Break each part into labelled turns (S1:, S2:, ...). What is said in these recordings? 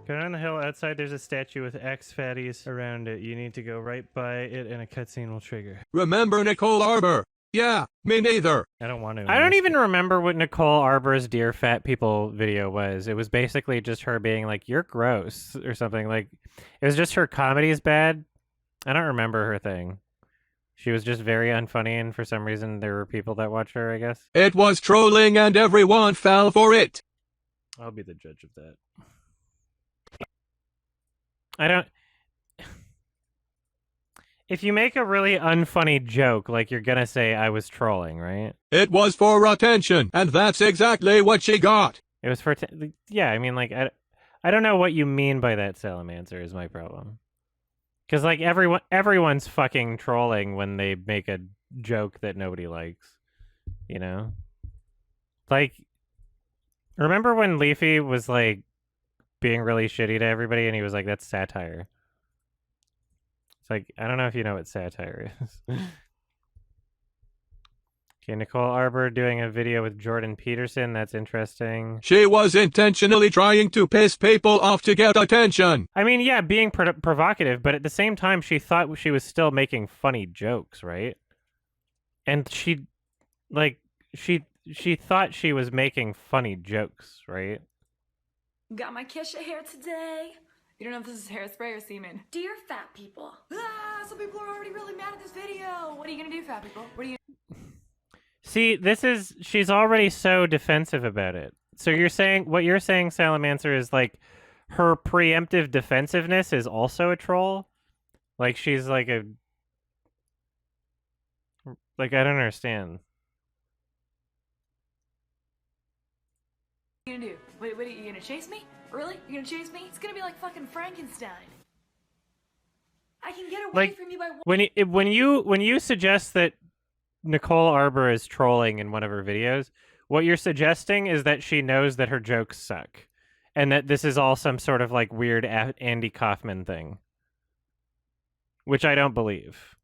S1: Go down the hill outside. There's a statue with X fatties around it. You need to go right by it, and a cutscene will trigger.
S2: Remember Nicole Arbour? Yeah, me neither.
S1: I don't want to.
S3: I don't even remember what Nicole Arbour's Dear Fat People video was. It was basically just her being like, "You're gross" or something. Like, it was just her comedy is bad. I don't remember her thing. She was just very unfunny, and for some reason there were people that watched her, I guess.
S2: It was trolling and everyone fell for it.
S1: I'll be the judge of that.
S3: I don't... If you make a really unfunny joke, like, you're gonna say, I was trolling, right?
S2: It was for attention, and that's exactly what she got.
S3: It was for... Yeah, I mean, like, I don't know what you mean by that, Salamander, is my problem. Because, like, everyone's fucking trolling when they make a joke that nobody likes, you know? Like, remember when Leafy was, like, being really shitty to everybody, and he was like, that's satire. It's like, I don't know if you know what satire is. Okay, Nicole Arbour doing a video with Jordan Peterson. That's interesting.
S2: She was intentionally trying to piss people off to get attention.
S3: I mean, yeah, being provocative, but at the same time, she thought she was still making funny jokes, right? And she thought she was making funny jokes, right?
S4: Got my Kesha hair today. You don't know if this is hairspray or semen. Dear fat people. Some people are already really mad at this video. What are you gonna do, fat people? What are you
S3: See, she's already so defensive about it. So what you're saying, Salamander, is like her preemptive defensiveness is also a troll? Like she's like I don't understand.
S4: gonna do? What are you gonna chase me? Really? You're gonna chase me? It's gonna be like fucking Frankenstein. I can get away from you by
S3: when you suggest that Nicole Arbour is trolling in one of her videos, what you're suggesting is that she knows that her jokes suck, and that this is all some sort of like weird Andy Kaufman thing, which I don't believe.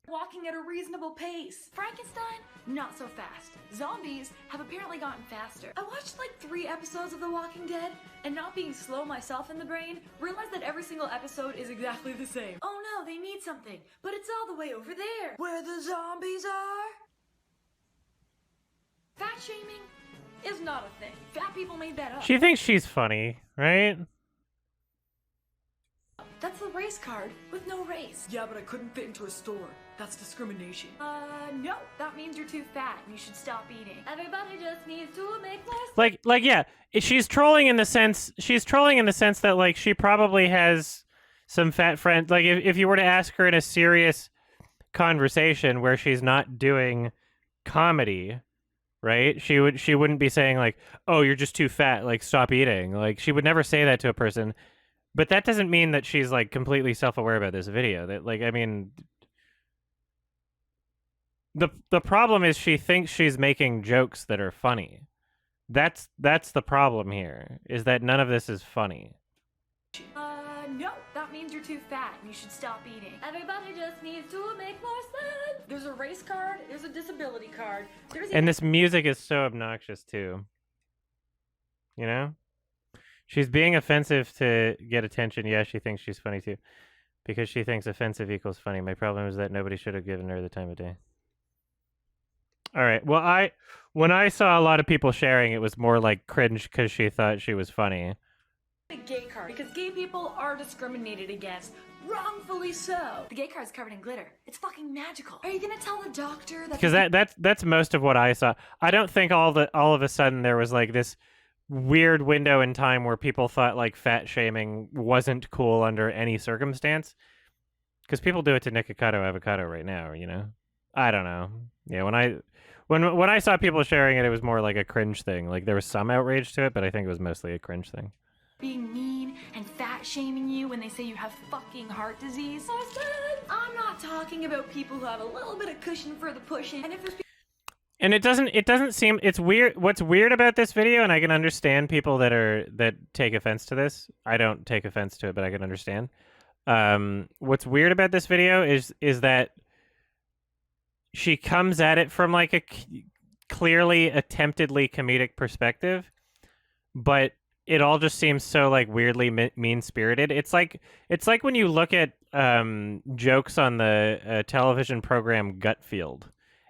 S4: walking at a reasonable pace. Frankenstein, not so fast. Zombies have apparently gotten faster. I watched like 3 episodes of The Walking Dead, and not being slow myself in the brain, realized that every single episode is exactly the same. Oh no, they need something, but it's all the way over there, where the zombies are. Fat shaming is not a thing. Fat people made that up.
S3: She thinks she's funny, right?
S4: That's the race card with no race.
S5: Yeah, but I couldn't fit into a store. That's discrimination.
S4: No. That means you're too fat and you should stop eating. Everybody just needs to make more
S3: sense. Like, yeah, she's trolling in the sense that, like, she probably has some fat friends. Like, if you were to ask her in a serious conversation where she's not doing comedy, right? She wouldn't be saying, like, oh, you're just too fat, like, stop eating. Like, she would never say that to a person. But that doesn't mean that she's, like, completely self-aware about this video. That, like, I mean, the problem is she thinks she's making jokes that are funny. That's the problem here, is that none of this is funny.
S4: No. That means you're too fat and you should stop eating. Everybody just needs to make more sense. There's a race card, there's a disability card,
S3: and this music is so obnoxious, too. You know? She's being offensive to get attention. Yeah, she thinks she's funny, too. Because she thinks offensive equals funny. My problem is that nobody should have given her the time of day. All right. Well, when I saw a lot of people sharing, it was more like cringe because she thought she was funny.
S4: A gay card, because gay people are discriminated against. Wrongfully so. The gay card's covered in glitter. It's fucking magical. Are you gonna tell the doctor that?
S3: Because that's most of what I saw. I don't think all of a sudden there was like this weird window in time where people thought like fat shaming wasn't cool under any circumstance. Because people do it to Nikocado Avocado right now, you know? I don't know. Yeah, when I saw people sharing it, it was more like a cringe thing. Like there was some outrage to it, but I think it was mostly a cringe thing.
S4: Being mean and fat shaming you when they say you have fucking heart disease. I'm not talking about people who have a little bit of cushion for the pushing. And if there's
S3: And it doesn't seem, it's weird. What's weird about this video, and I can understand people that take offense to this. I don't take offense to it, but I can understand. What's weird about this video is that she comes at it from like a clearly attemptedly comedic perspective, but it all just seems so like weirdly mean-spirited. It's like when you look at jokes on the television program Gutfield,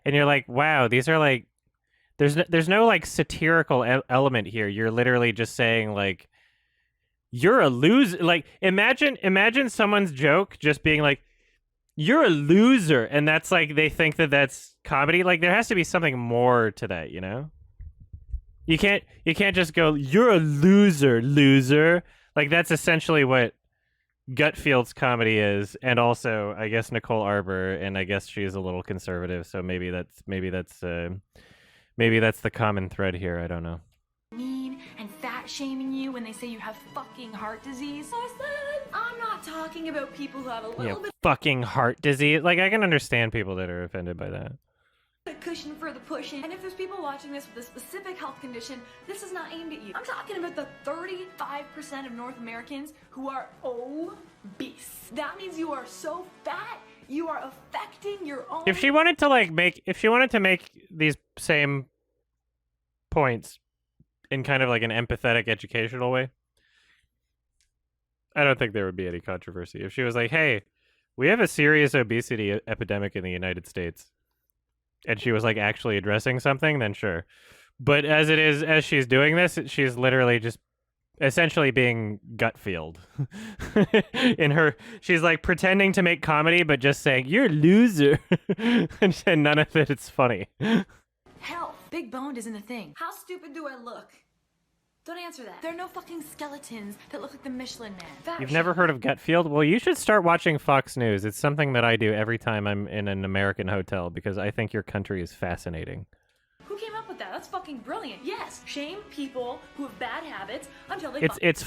S3: and you're like, wow, these are like there's no like satirical element here. You're literally just saying like you're a loser. Like imagine someone's joke just being like you're a loser, and that's like they think that that's comedy. Like there has to be something more to that, you know? You can't just go you're a loser. Like that's essentially what Gutfield's comedy is, and also I guess Nicole Arbour, and I guess she's a little conservative, so maybe that's the common thread here. I don't know.
S4: Mean and fat shaming you when they say you have fucking heart disease. I'm not talking about people who have a little bit
S3: Fucking heart disease. Like I can understand people that are offended by that.
S4: of cushion for the pushing. And if there's people watching this with a specific health condition, this is not aimed at you. I'm talking about the 35% of North Americans who are obese. That means you are so fat, you are affecting your own.
S3: If she wanted to make these same points in kind of like an empathetic educational way, I don't think there would be any controversy. If she was like, hey, we have a serious obesity epidemic in the United States, and she was like actually addressing something, then sure. But as she's doing this, she's literally just essentially being Gutfield. She's like pretending to make comedy, but just saying, you're a loser. and none of it is funny.
S4: Health. Big boned isn't a thing. How stupid do I look? Don't answer that. There are no fucking skeletons that look like the Michelin Man. Fat
S3: You've never heard of Gutfield? Well, you should start watching Fox News. It's something that I do every time I'm in an American hotel because I think your country is fascinating.
S4: Who came up with that? That's fucking brilliant. Yes, shame people who have bad habits until they.
S3: It's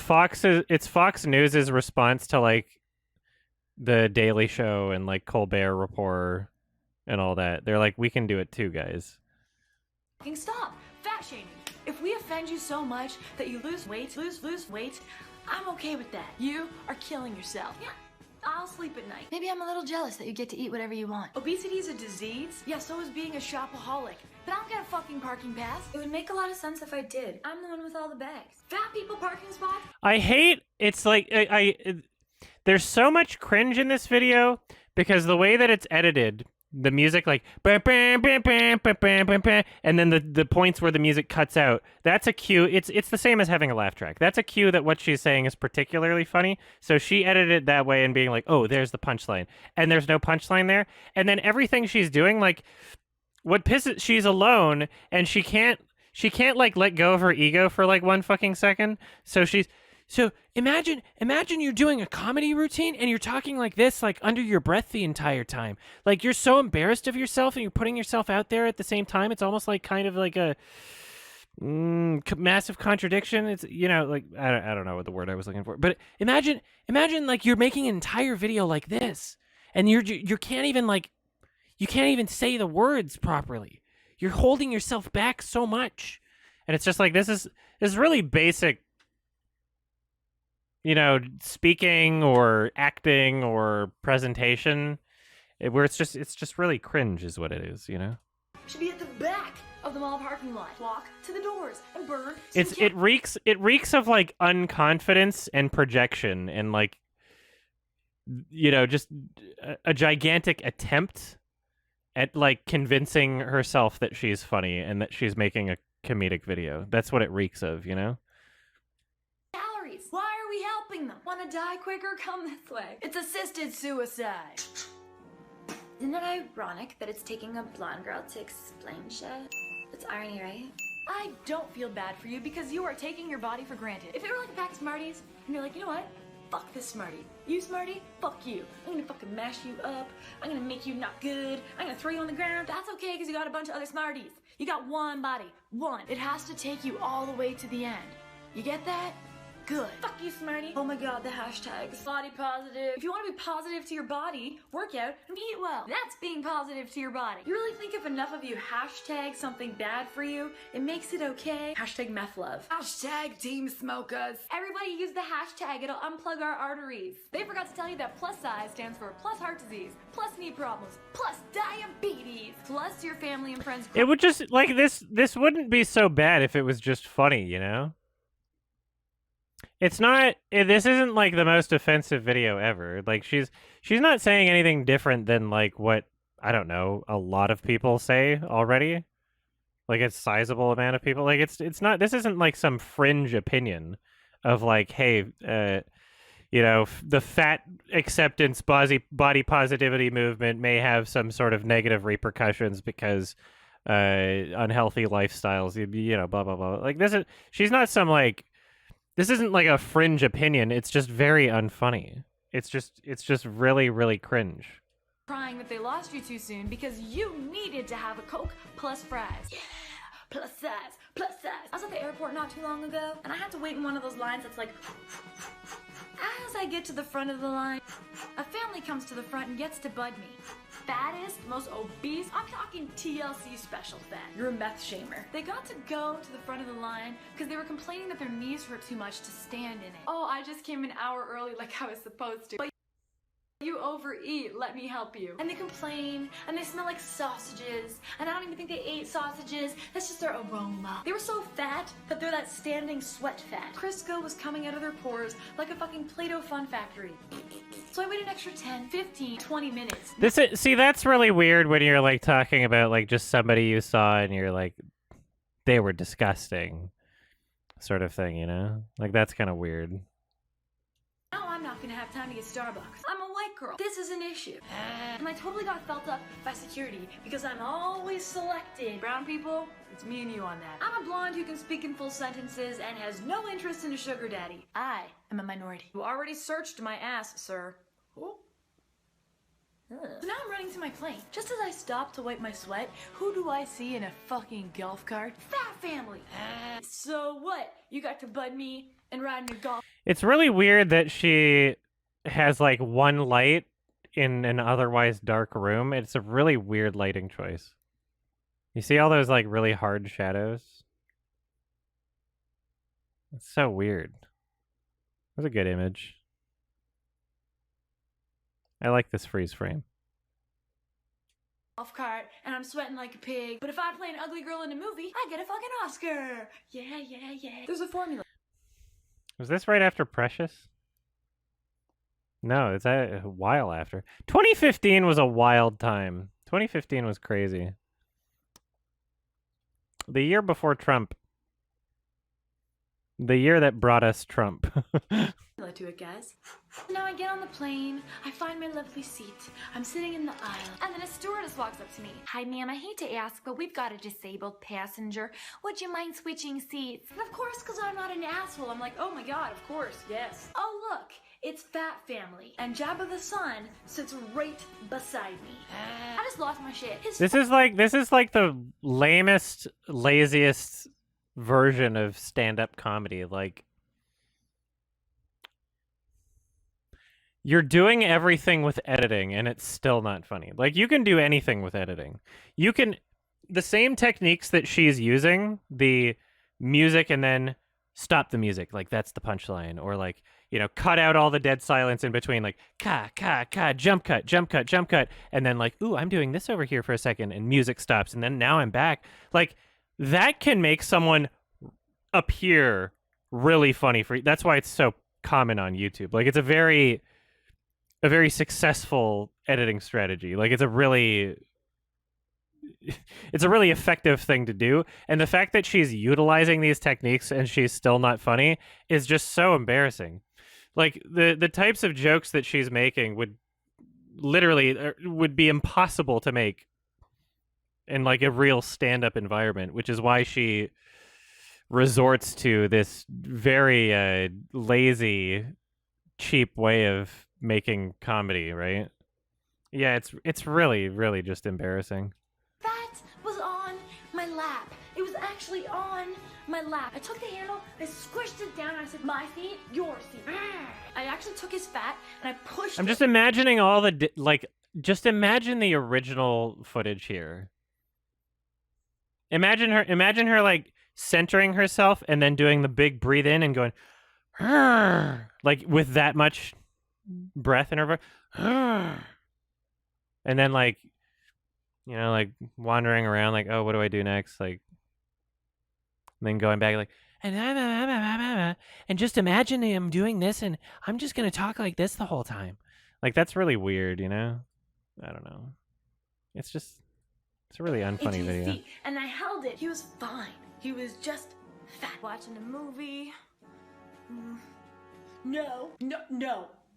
S3: Fox News's response to like the Daily Show and like Colbert Report and all that. They're like, we can do it too, guys.
S4: Fucking stop. Fat shaming. If we offend you so much that you lose weight, I'm okay with that. You are killing yourself. Yeah, I'll sleep at night. Maybe I'm a little jealous that you get to eat whatever you want. Obesity is a disease. Yeah, so is being a shopaholic. But I don't get a fucking parking pass. It would make a lot of sense if I did. I'm the one with all the bags. Fat people parking spots?
S3: I hate, it's like, there's so much cringe in this video because the way that it's edited, the music like and then the points where the music cuts out, that's a cue. It's the same as having a laugh track. That's a cue that what she's saying is particularly funny. So she edited it that way and being like, oh, there's the punchline, and there's no punchline there. And then everything she's doing, like what pisses, she's alone and she can't like let go of her ego for like 1 fucking second. So imagine you're doing a comedy routine and you're talking like this, like under your breath the entire time. Like you're so embarrassed of yourself and you're putting yourself out there at the same time. It's almost like kind of like a massive contradiction. It's, you know, like I don't know what the word I was looking for. But imagine like you're making an entire video like this and you can't even say the words properly. You're holding yourself back so much. And it's just like this is really basic, you know, speaking or acting or presentation, where it's just really cringe is what it is, you know?
S4: Should be at the back of the mall parking lot. Walk to the doors and burn.
S3: It reeks of like unconfidence and projection and like, you know, just a gigantic attempt at like convincing herself that she's funny and that she's making a comedic video. That's what it reeks of, you know?
S4: Calories. Why are we helping them? Want to die quicker? Come this way. It's assisted suicide. Isn't it ironic that it's taking a blonde girl to explain shit? It's irony, right? I don't feel bad for you because you are taking your body for granted. If it were like a pack of Smarties, and you're like, you know what? Fuck this Smartie. You Smartie? Fuck you. I'm gonna fucking mash you up. I'm gonna make you not good. I'm gonna throw you on the ground. That's okay because you got a bunch of other Smarties. You got one body. One. It has to take you all the way to the end. You get that? Good. Fuck you, Smarty. Oh my god, the hashtags. Body positive. If you want to be positive to your body, work out and eat well. That's being positive to your body. You really think if enough of you hashtag something bad for you, it makes it okay? Hashtag meth love.
S5: Hashtag team smokers.
S4: Everybody use the hashtag. It'll unplug our arteries. They forgot to tell you that plus size stands for plus heart disease, plus knee problems, plus diabetes, plus your family and friends.
S3: It would just like this wouldn't be so bad if it was just funny, you know? It's not. This isn't like the most offensive video ever. Like she's not saying anything different than like what I don't know a lot of people say already. Like a sizable amount of people. Like it's not. This isn't like some fringe opinion of like, hey, the fat acceptance body positivity movement may have some sort of negative repercussions because unhealthy lifestyles. Blah blah blah. Like she's not some like. This isn't like a fringe opinion. It's just very unfunny. It's just really, really cringe.
S4: Crying that they lost you too soon because you needed to have a Coke plus fries. Yeah, plus size, plus size. I was at the airport not too long ago, and I had to wait in one of those lines that's like... As I get to the front of the line, a family comes to the front and gets to bud me. Fattest, most obese, I'm talking TLC special fat. You're a meth shamer. They got to go to the front of the line because they were complaining that their knees hurt too much to stand in it. Oh, I just came an hour early like I was supposed to. But you overeat, let me help you. And they complain, and they smell like sausages, and I don't even think they ate sausages, that's just their aroma. They were so fat that they're that standing sweat fat. Crisco was coming out of their pores like a fucking Play-Doh fun factory. So I waited an extra 10, 15, 20 minutes.
S3: See, that's really weird when you're like talking about like just somebody you saw and you're like, they were disgusting sort of thing, Like that's kind of weird.
S4: Now I'm not gonna have time to get Starbucks. I'm a white girl. This is an issue. And I totally got felt up by security because I'm always selected. Brown people, it's me and you on that. I'm a blonde who can speak in full sentences and has no interest in a sugar daddy. I am a minority. You already searched my ass, sir. Oh. So now I'm running to my plane. Just as I stop to wipe my sweat, who do I see in a fucking golf cart? Fat family. So what? You got to bud me and ride in your golf.
S3: It's really weird that she has like one light in an otherwise dark room. It's a really weird lighting choice. You see all those like really hard shadows? It's so weird. That's a good image. I like this freeze frame.
S4: Golf cart, and I'm sweating like a pig. But if I play an ugly girl in a movie, I get a fucking Oscar. Yeah, yeah, yeah. There's a formula.
S3: Was this right after Precious? No, it's a while after. 2015 was a wild time. 2015 was crazy. The year before Trump. The year that brought us Trump.
S4: To it, guys. Now I get on the plane, I find my lovely seat, I'm sitting in the aisle, and then a stewardess walks up to me. Hi ma'am, I hate to ask, but we've got a disabled passenger. Would you mind switching seats? And of course, because I'm not an asshole, I'm like, oh my god, of course, yes. Oh look, it's Fat Family, and Jabba the Son sits right beside me. I just lost my shit.
S3: This is like the lamest, laziest version of stand-up comedy. Like, you're doing everything with editing, and it's still not funny. Like, you can do anything with editing. You can... The same techniques that she's using, the music and then stop the music, like, that's the punchline. Or, like, cut out all the dead silence in between, like, ka, jump cut, jump cut, jump cut. And then, like, ooh, I'm doing this over here for a second, and music stops, and then now I'm back. Like, that can make someone appear really funny for you. That's why it's so common on YouTube. Like, it's a very successful editing strategy. Like, it's a really effective thing to do. And the fact that she's utilizing these techniques and she's still not funny is just so embarrassing. Like, the types of jokes that she's making would be impossible to make in like a real stand-up environment, which is why she resorts to this very lazy, cheap way of making comedy, right? Yeah, it's really, really just embarrassing.
S4: That was on my lap. It was actually on my lap. I took the handle, I squished it down, and I said, my seat, your seat. I actually took his fat, and I pushed
S3: I'm just imagining all the, just imagine the original footage here. Imagine her, like, centering herself and then doing the big breathe in and going, like, with that much breath in her voice. And then, like, like, wandering around, like, oh, what do I do next? Like, and then going back, like, and and just imagine him doing this, and I'm just gonna talk like this the whole time. Like, that's really weird, you know? I don't know. It's a really unfunny
S4: into his
S3: video.
S4: seat, and I held it. He was fine. He was just fat. Watching a movie. No.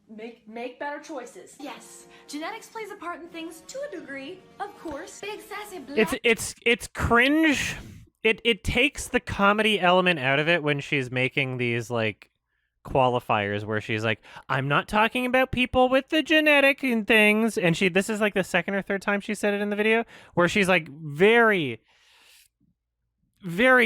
S4: Make better choices. Yes, genetics plays a part in things to a degree, of course. Big sassy black.
S3: It's cringe. It takes the comedy element out of it when she's making these like qualifiers where she's like, I'm not talking about people with the genetic and things, and this is like the second or third time she said it in the video, where she's like very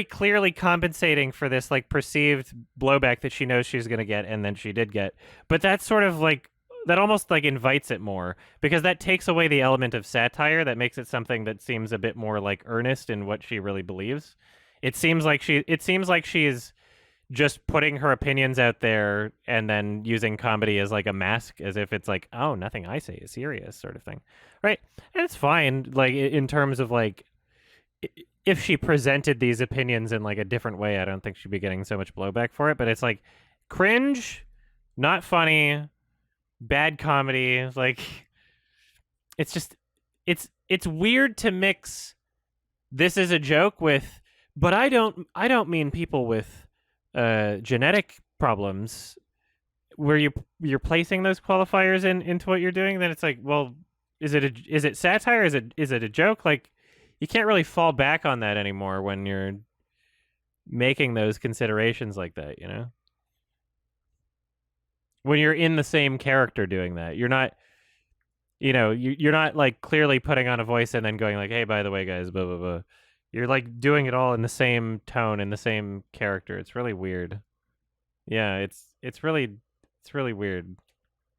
S3: clearly compensating for this like perceived blowback that she knows she's going to get, and then she did get. But that's sort of like, that almost like invites it more, because that takes away the element of satire that makes it something that seems a bit more like earnest in what she really believes. It seems like she's just putting her opinions out there and then using comedy as like a mask, as if it's like, oh, nothing I say is serious, sort of thing, right? And it's fine, like in terms of like, if she presented these opinions in like a different way, I don't think she'd be getting so much blowback for it. But it's like cringe, not funny, bad comedy. Like, it's just, it's weird to mix this is a joke with, but I don't mean people with genetic problems, where you're placing those qualifiers into what you're doing. Then it's like, well, is it satire? Is it a joke? Like, you can't really fall back on that anymore when you're making those considerations like that, you know? When you're in the same character doing that, you're not, you know, you're not like clearly putting on a voice and then going like, hey, by the way, guys, blah, blah, blah. You're like doing it all in the same tone, in the same character. It's really weird. Yeah, it's really weird.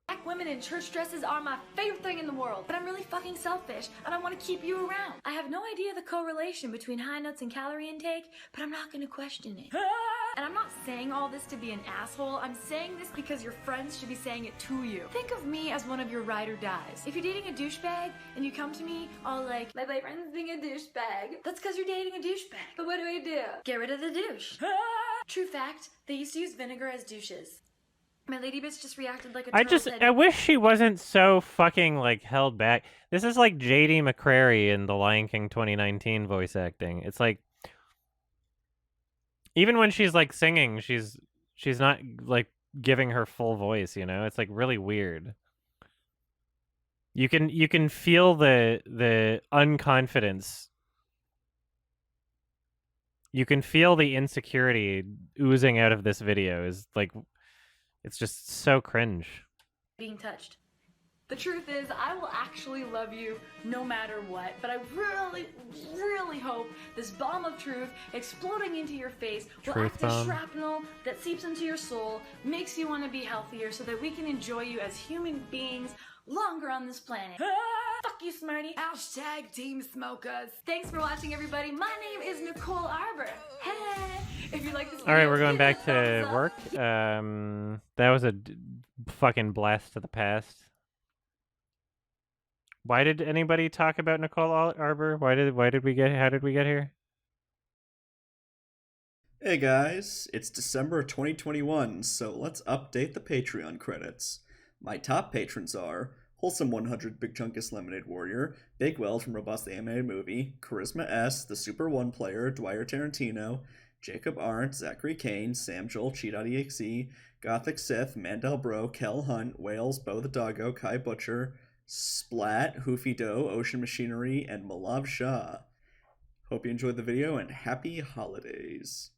S4: Black women in church dresses are my favorite thing in the world, but I'm really fucking selfish, and I want to keep you around. I have no idea the correlation between high notes and calorie intake, but I'm not going to question it. And I'm not saying all this to be an asshole. I'm saying this because your friends should be saying it to you. Think of me as one of your ride or dies. If you're dating a douchebag and you come to me all like, my boyfriend's being a douchebag, that's because you're dating a douchebag. But what do I do? Get rid of the douche. True fact, they used to use vinegar as douches. My lady bitch just reacted like a turtle.
S3: I wish she wasn't so fucking like held back. This is like J.D. McCrary in the Lion King 2019 voice acting. It's like, even when she's like singing, she's not like giving her full voice, you know? It's like really weird. You can feel the unconfidence. You can feel the insecurity oozing out of this video. Is like, it's just so cringe.
S4: Being touched. The truth is, I will actually love you no matter what, but I really, really hope this bomb of truth exploding into your face will
S3: Truth
S4: act as
S3: bomb.
S4: shrapnel that seeps into your soul, makes you want to be healthier so that we can enjoy you as human beings longer on this planet. Fuck you, Smarty.
S5: Hashtag Team Smokers.
S4: Thanks for watching, everybody. My name is Nicole Arbour. Hey! If you like this video,
S3: All right, we're going
S4: give it
S3: back
S4: a
S3: to
S4: thumbs up.
S3: work. That was a fucking blast to the past. Why did anybody talk about Nicole Arbour? How did we get here?
S6: Hey guys, it's December 2021, so let's update the Patreon credits. My top patrons are Wholesome 100 Big Chunkus Lemonade Warrior, Big Wells from Robust the Animated Movie, Charisma S, The Super One Player, Dwyer Tarantino, Jacob Arndt, Zachary Kane, Sam Joel, Cheat.exe, Gothic Sith, Mandel Bro, Kel Hunt, Wales, Bo the Doggo, Kai Butcher, Splat, Hoofy Doe, Ocean Machinery, and Malav Shah. Hope you enjoyed the video and happy holidays.